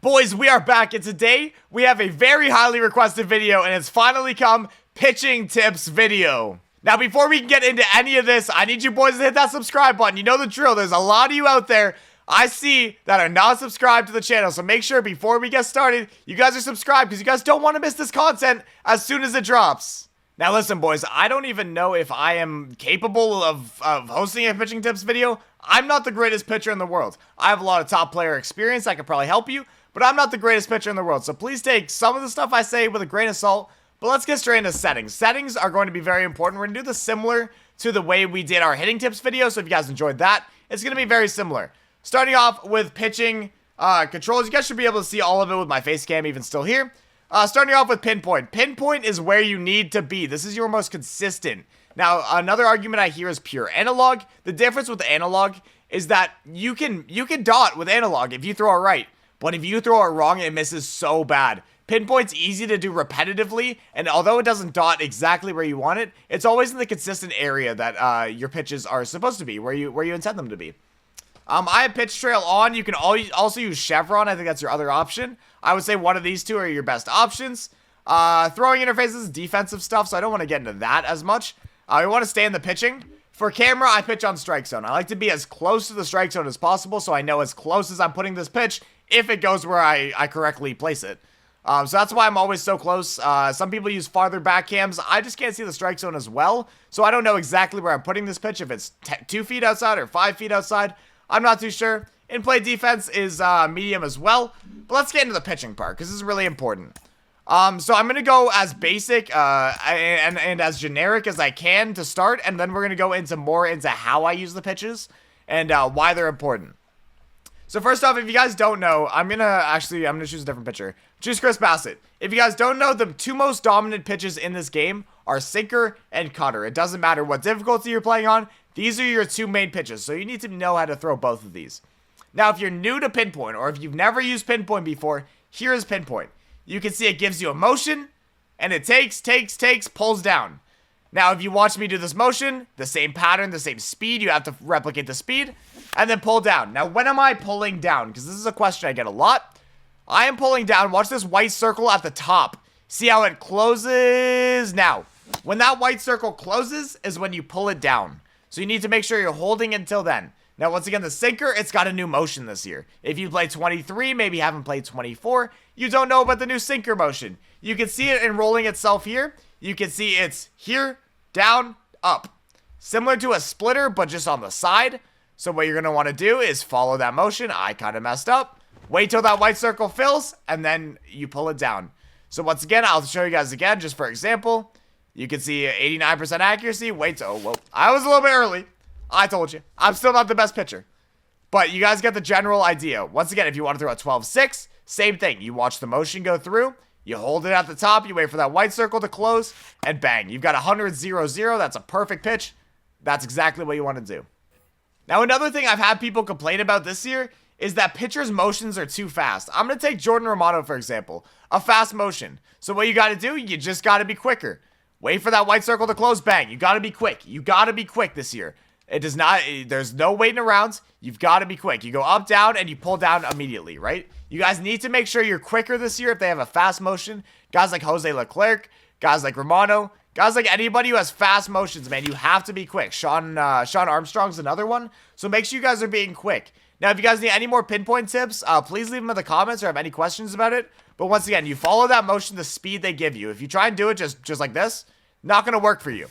Boys, we are back, and today we have a very highly requested video, and it's finally come, pitching tips video. Now, before we can get into any of this, I need you boys to hit that subscribe button. You know the drill. There's a lot of you out there I see that are not subscribed to the channel, so make sure before we get started, you guys are subscribed because you guys don't want to miss this content as soon as it drops. Now listen, boys, I don't even know if I am capable of hosting a pitching tips video. I'm not the greatest pitcher in the world. I have a lot of top player experience. I could probably help you, but I'm not the greatest pitcher in the world. So please take some of the stuff I say with a grain of salt. But let's get straight into settings. Settings are going to be very important. We're going to do this similar to the way we did our hitting tips video. So if you guys enjoyed that, it's going to be very similar. Starting off with pitching controls. You guys should be able to see all of it with my face cam even still here. Starting off with pinpoint. Pinpoint is where you need to be. This is your most consistent. Now, another argument I hear is pure analog. The difference with analog is that you can dot with analog if you throw it right. But if you throw it wrong, it misses so bad. Pinpoint's easy to do repetitively, and although it doesn't dot exactly where you want it, it's always in the consistent area that your pitches are supposed to be, where you intend them to be. I have pitch trail on. You can also use chevron. I think that's your other option. I would say one of these two are your best options. Throwing interfaces is defensive stuff, so I don't want to get into that as much. We want to stay in the pitching. For camera, I pitch on strike zone. I like to be as close to the strike zone as possible, so I know as close as I'm putting this pitch if it goes where I correctly place it. So that's why I'm always so close. Some people use farther back cams. I just can't see the strike zone as well, so I don't know exactly where I'm putting this pitch, if it's 2 feet outside or 5 feet outside. I'm not too sure. In-play defense is medium as well. But let's get into the pitching part, because this is really important. So I'm going to go as basic and as generic as I can to start, and then we're going to go into how I use the pitches and why they're important. So first off, if you guys don't know, I'm going to choose a different pitcher. Choose Chris Bassett. If you guys don't know, the two most dominant pitches in this game are sinker and cutter. It doesn't matter what difficulty you're playing on. These are your two main pitches, so you need to know how to throw both of these. Now, if you're new to pinpoint, or if you've never used pinpoint before, here is pinpoint. You can see it gives you a motion, and it takes, pulls down. Now, if you watch me do this motion, the same pattern, the same speed, you have to replicate the speed, and then pull down. Now, when am I pulling down? Because this is a question I get a lot. I am pulling down. Watch this white circle at the top. See how it closes? Now, when that white circle closes is when you pull it down. So you need to make sure you're holding until then. Now, once again, the sinker, it's got a new motion this year. If you play 23, maybe you haven't played 24, you don't know about the new sinker motion. You can see it enrolling itself here. You can see it's here, down, up. Similar to a splitter, but just on the side. So what you're going to want to do is follow that motion. I kind of messed up. Wait till that white circle fills, and then you pull it down. So once again, I'll show you guys again, just for example. You can see 89% accuracy. Wait till, oh, whoa. I was a little bit early. I told you. I'm still not the best pitcher. But you guys get the general idea. Once again, if you want to throw a 12-6, same thing. You watch the motion go through. You hold it at the top. You wait for that white circle to close. And bang. You've got 100-0-0. That's a perfect pitch. That's exactly what you want to do. Now, another thing I've had people complain about this year is that pitchers' motions are too fast. I'm going to take Jordan Romano, for example. A fast motion. So what you got to do, you just got to be quicker. Wait for that white circle to close. Bang. You got to be quick. You got to be quick this year. It does not, there's no waiting around. You've got to be quick. You go up, down, and you pull down immediately, right? You guys need to make sure you're quicker this year if they have a fast motion. Guys like Jose Leclerc, guys like Romano, guys like anybody who has fast motions, man, you have to be quick. Sean Armstrong's another one. So make sure you guys are being quick. Now, if you guys need any more pinpoint tips, please leave them in the comments or have any questions about it. But once again, you follow that motion the speed they give you. If you try and do it just like this, not going to work for you.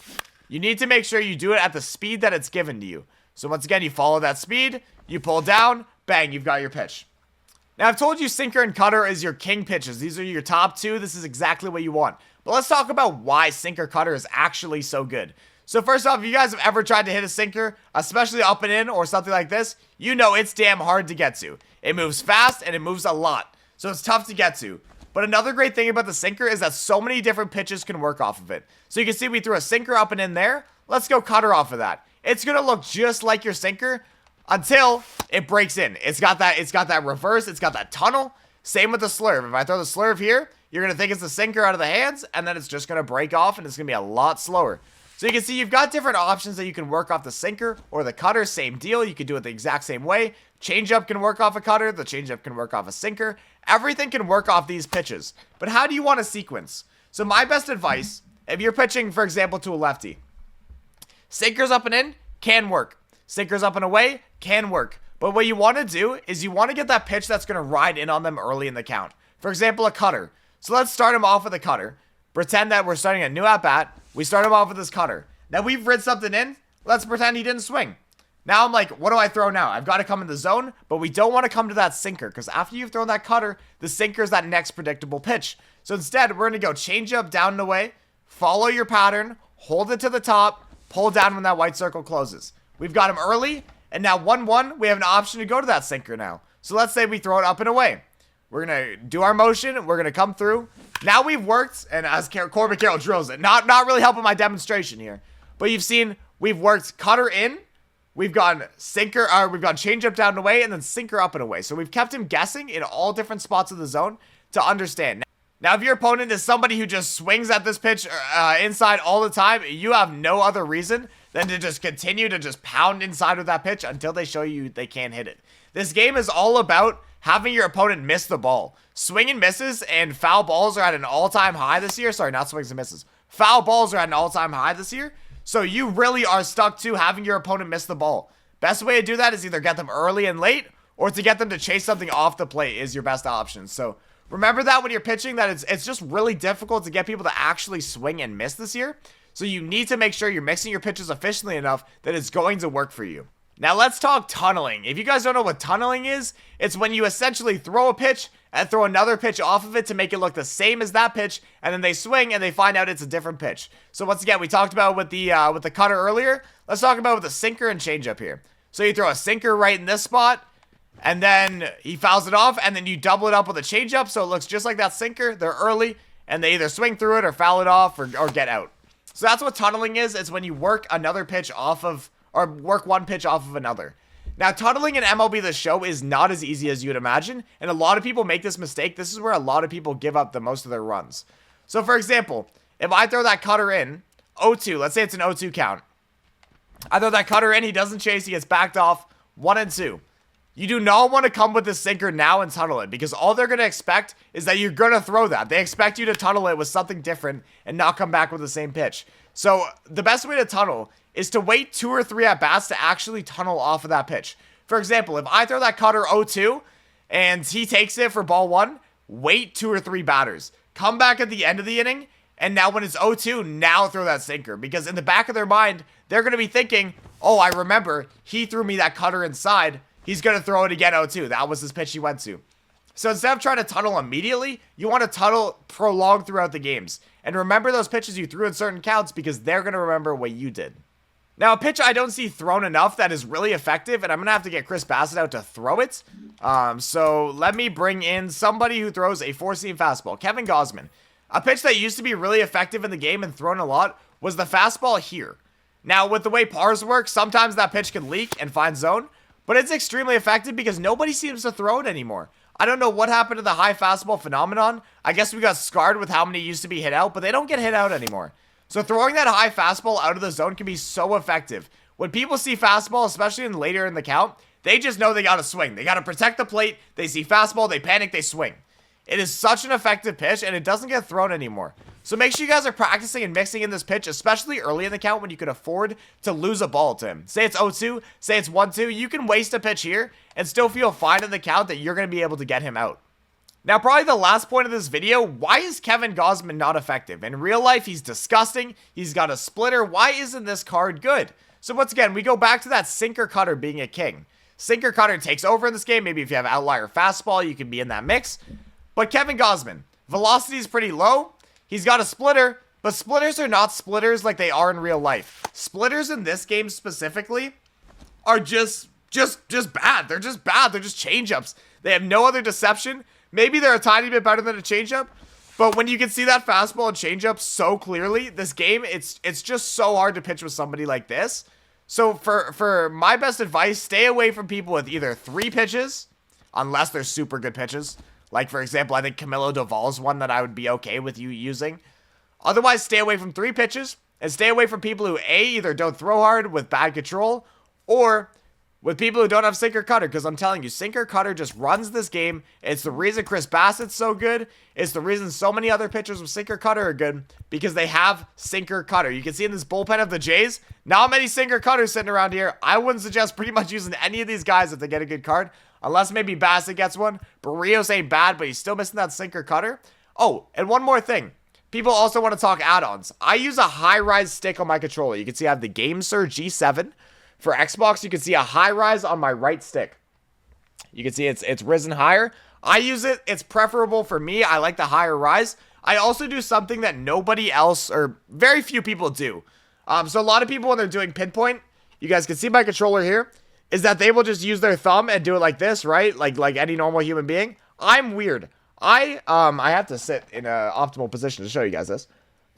You need to make sure you do it at the speed that it's given to you. So once again, you follow that speed, you pull down, bang, you've got your pitch. Now, I've told you sinker and cutter is your king pitches. These are your top two. This is exactly what you want. But let's talk about why sinker cutter is actually so good. So first off, if you guys have ever tried to hit a sinker, especially up and in or something like this, you know it's damn hard to get to. It moves fast and it moves a lot. So it's tough to get to. But another great thing about the sinker is that so many different pitches can work off of it. So you can see we threw a sinker up and in there. Let's go cutter off of that. It's going to look just like your sinker until it breaks in. It's got that reverse. It's got that tunnel. Same with the slurve. If I throw the slurve here, you're going to think it's the sinker out of the hands, and then it's just going to break off, and it's going to be a lot slower. So you can see you've got different options that you can work off the sinker or the cutter. Same deal. You can do it the exact same way. Changeup can work off a cutter. The changeup can work off a sinker. Everything can work off these pitches. But how do you want to sequence? So my best advice, if you're pitching, for example, to a lefty, sinkers up and in can work. Sinkers up and away can work. But what you want to do is you want to get that pitch that's going to ride in on them early in the count. For example, a cutter. So let's start him off with a cutter. Pretend that we're starting a new at-bat. We start him off with this cutter. Now we've rid something in. Let's pretend he didn't swing. Now I'm like, what do I throw now? I've got to come in the zone, but we don't want to come to that sinker because after you've thrown that cutter, the sinker is that next predictable pitch. So instead, we're going to go change up, down and away, follow your pattern, hold it to the top, pull down when that white circle closes. We've got him early, and now 1-1, we have an option to go to that sinker now. So let's say we throw it up and away. We're going to do our motion, we're going to come through. Now we've worked, and as Corbin Carroll drills it, not really helping my demonstration here, but you've seen we've worked cutter in, we've gone sinker, we've gone change up, down and away, and then sinker up and away. So we've kept him guessing in all different spots of the zone to understand. Now, if your opponent is somebody who just swings at this pitch inside all the time, you have no other reason than to just continue to just pound inside with that pitch until they show you they can't hit it. This game is all about having your opponent miss the ball. Swing and misses and foul balls are at an all-time high this year. Sorry, not swings and misses. Foul balls are at an all-time high this year. So you really are stuck to having your opponent miss the ball. Best way to do that is either get them early and late or to get them to chase something off the plate is your best option. So remember that when you're pitching that it's just really difficult to get people to actually swing and miss this year. So you need to make sure you're mixing your pitches efficiently enough that it's going to work for you. Now let's talk tunneling. If you guys don't know what tunneling is, it's when you essentially throw a pitch and throw another pitch off of it to make it look the same as that pitch, and then they swing and they find out it's a different pitch. So once again, we talked about with the cutter earlier. Let's talk about with the sinker and changeup here. So you throw a sinker right in this spot, and then he fouls it off, and then you double it up with a changeup, so it looks just like that sinker. They're early, and they either swing through it or foul it off or get out. So that's what tunneling is. It's when you work another pitch off of, or work one pitch off of another. Now, tunneling in MLB The Show is not as easy as you would imagine, and a lot of people make this mistake. This is where a lot of people give up the most of their runs. So, for example, if I throw that cutter in, 0-2, let's say it's an 0-2 count. I throw that cutter in, he doesn't chase, he gets backed off, 1-2. You do not want to come with this sinker now and tunnel it, because all they're going to expect is that you're going to throw that. They expect you to tunnel it with something different and not come back with the same pitch. So, the best way to tunnel is to wait 2 or 3 at-bats to actually tunnel off of that pitch. For example, if I throw that cutter 0-2 and he takes it for ball 1, wait 2 or 3 batters. Come back at the end of the inning, and now when it's 0-2, now throw that sinker. Because in the back of their mind, they're going to be thinking, oh, I remember, he threw me that cutter inside. He's going to throw it again 0-2. That was his pitch he went to. So instead of trying to tunnel immediately, you want to tunnel prolonged throughout the games. And remember those pitches you threw in certain counts because they're going to remember what you did. Now, a pitch I don't see thrown enough that is really effective, and I'm going to have to get Chris Bassett out to throw it. So let me bring in somebody who throws a 4-seam fastball, Kevin Gausman. A pitch that used to be really effective in the game and thrown a lot was the fastball here. Now, with the way pars work, sometimes that pitch can leak and find zone, but it's extremely effective because nobody seems to throw it anymore. I don't know what happened to the high fastball phenomenon. I guess we got scarred with how many used to be hit out, but they don't get hit out anymore. So throwing that high fastball out of the zone can be so effective. When people see fastball, especially later in the count, they just know they got to swing. They got to protect the plate. They see fastball, they panic, they swing. It is such an effective pitch, and it doesn't get thrown anymore. So make sure you guys are practicing and mixing in this pitch, especially early in the count when you can afford to lose a ball to him. Say it's 0-2, say it's 1-2. You can waste a pitch here and still feel fine in the count that you're going to be able to get him out. Now, probably the last point of this video, why is Kevin Gausman not effective? In real life, he's disgusting. He's got a splitter. Why isn't this card good? So once again, we go back to that sinker cutter being a king. Sinker cutter takes over in this game. Maybe if you have outlier fastball, you can be in that mix. But Kevin Gausman, velocity is pretty low. He's got a splitter, but splitters are not splitters like they are in real life. Splitters in this game specifically are just bad. They're just bad. They're just changeups. They have no other deception. Maybe they're a tiny bit better than a changeup, but when you can see that fastball and changeup so clearly, this game, it's just so hard to pitch with somebody like this. So for my best advice, stay away from people with either 3 pitches, unless they're super good pitches. Like, for example, I think Camilo Doval is one that I would be okay with you using. Otherwise, stay away from 3 pitches, and stay away from people who, A, either don't throw hard with bad control, or with people who don't have sinker cutter, because I'm telling you, sinker cutter just runs this game. It's the reason Chris Bassett's so good. It's the reason so many other pitchers with sinker cutter are good, because they have sinker cutter. You can see in this bullpen of the Jays, not many sinker cutters sitting around here. I wouldn't suggest pretty much using any of these guys if they get a good card, unless maybe Bassett gets one. Barrios ain't bad, but he's still missing that sinker cutter. Oh, and one more thing. People also want to talk add-ons. I use a high-rise stick on my controller. You can see I have the GameSir G7. For Xbox, you can see a high rise on my right stick. You can see it's risen higher. I use it. It's preferable for me. I like the higher rise. I also do something that nobody else or very few people do. So a lot of people when they're doing pinpoint, you guys can see my controller here, is that they will just use their thumb and do it like this, right? Like any normal human being. I'm weird. I have to sit in an optimal position to show you guys this.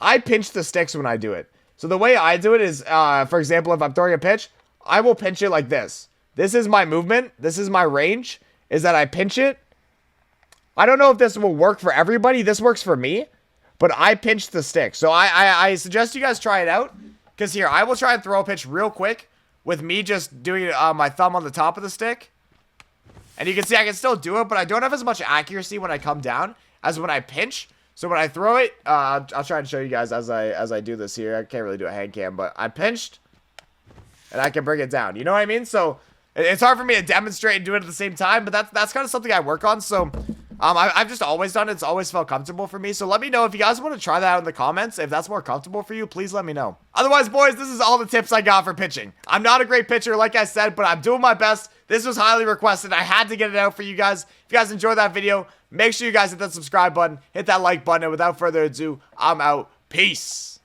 I pinch the sticks when I do it. So the way I do it is, for example, if I'm throwing a pitch, I will pinch it like this. This is my movement. This is my range, is that I pinch it. I don't know if this will work for everybody. This works for me, but I pinch the stick. So I suggest you guys try it out, because here, I will try and throw a pitch real quick with me just doing my thumb on the top of the stick. And you can see I can still do it, but I don't have as much accuracy when I come down as when I pinch. So when I throw it, I'll try and show you guys as I do this here. I can't really do a hand cam, but I pinched. And I can bring it down. You know what I mean? So it's hard for me to demonstrate and do it at the same time, but that's kind of something I work on. So I've just always done it. It's always felt comfortable for me. So let me know if you guys want to try that out in the comments. If that's more comfortable for you, please let me know. Otherwise, boys, this is all the tips I got for pitching. I'm not a great pitcher, like I said, but I'm doing my best. This was highly requested. I had to get it out for you guys. If you guys enjoyed that video, make sure you guys hit that subscribe button, hit that like button, and without further ado, I'm out. Peace.